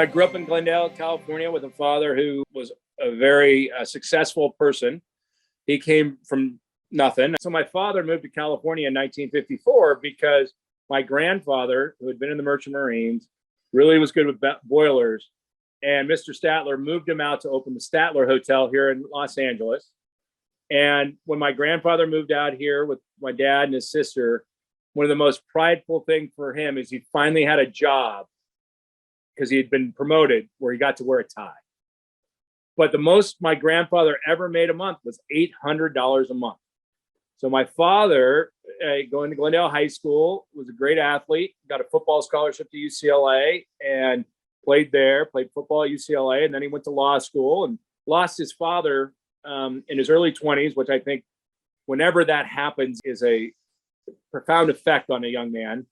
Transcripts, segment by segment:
I grew up in Glendale, California, with a father who was a very successful person. He came from nothing. So my father moved to California in 1954 because my grandfather, who had been in the Merchant Marines, really was good with boilers. And Mr. Statler moved him out to open the Statler Hotel here in Los Angeles. And when my grandfather moved out here with my dad and his sister, one of the most prideful things for him is he finally had a job because he had been promoted where he got to wear a tie. But the most my grandfather ever made a month was $800 a month. So my father, going to Glendale High School, was a great athlete, got a football scholarship to UCLA and played there, played football at UCLA. And then he went to law school and lost his father in his early 20s, which I think whenever that happens is a profound effect on a young man.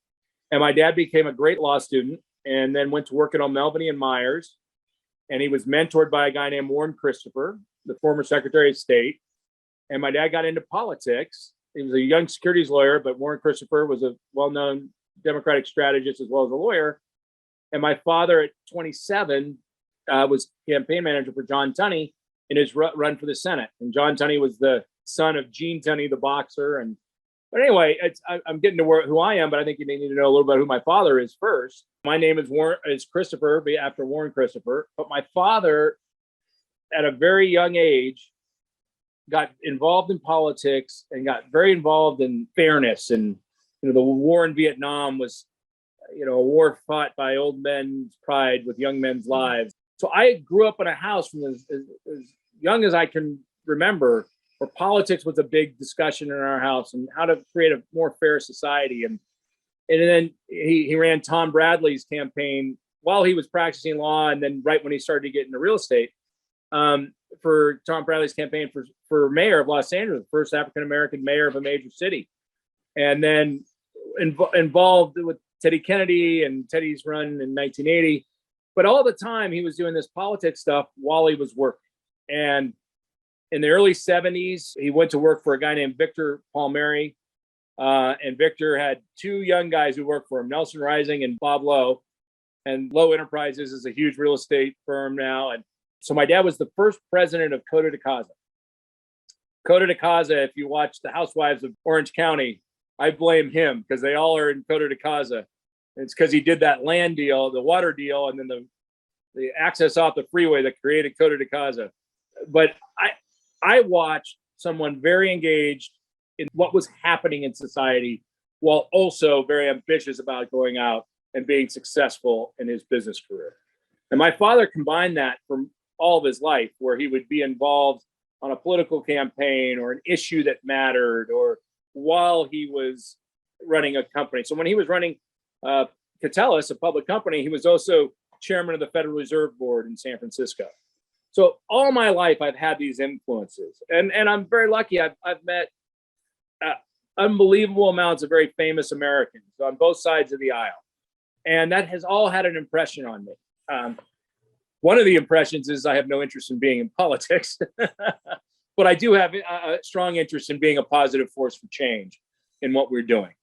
And my dad became a great law student and then went to work at O'Melveny and Myers. And he was mentored by a guy named Warren Christopher, the former Secretary of State. And my dad got into politics. He was a young securities lawyer, but Warren Christopher was a well-known Democratic strategist as well as a lawyer. And my father at 27 was campaign manager for John Tunney in his run for the Senate. And John Tunney was the son of Gene Tunney, the boxer. But anyway, I'm getting to who I am, but I think you need to know a little bit who my father is first. My name is Christopher, after Warren Christopher. But my father, at a very young age, got involved in politics and got very involved in fairness. And the war in Vietnam was, a war fought by old men's pride with young men's lives. So I grew up in a house from as young as I can remember, where politics was a big discussion in our house and how to create a more fair society. And then he ran Tom Bradley's campaign while he was practicing law, and then right when he started to get into real estate, for Tom Bradley's campaign for mayor of Los Angeles, the first African-American mayor of a major city. And then involved with Teddy Kennedy and Teddy's run in 1980. But all the time he was doing this politics stuff while he was working. And in the early 70s, he went to work for a guy named Victor Palmieri. And Victor had two young guys who worked for him, Nelson Rising and Bob Lowe. And Lowe Enterprises is a huge real estate firm now. And so my dad was the first president of Coto de Caza. Coto de Caza, if you watch the Housewives of Orange County, I blame him because they all are in Coto de Caza. It's because he did that land deal, the water deal, and then the access off the freeway that created Coto de Caza. But I watched someone very engaged in what was happening in society while also very ambitious about going out and being successful in his business career. And my father combined that for all of his life, where he would be involved on a political campaign or an issue that mattered, or while he was running a company. So when he was running Catellus, a public company, he was also chairman of the Federal Reserve Board in San Francisco. So all my life, I've had these influences, and I'm very lucky. I've met unbelievable amounts of very famous Americans on both sides of the aisle, and that has all had an impression on me. One of the impressions is I have no interest in being in politics, but I do have a strong interest in being a positive force for change in what we're doing.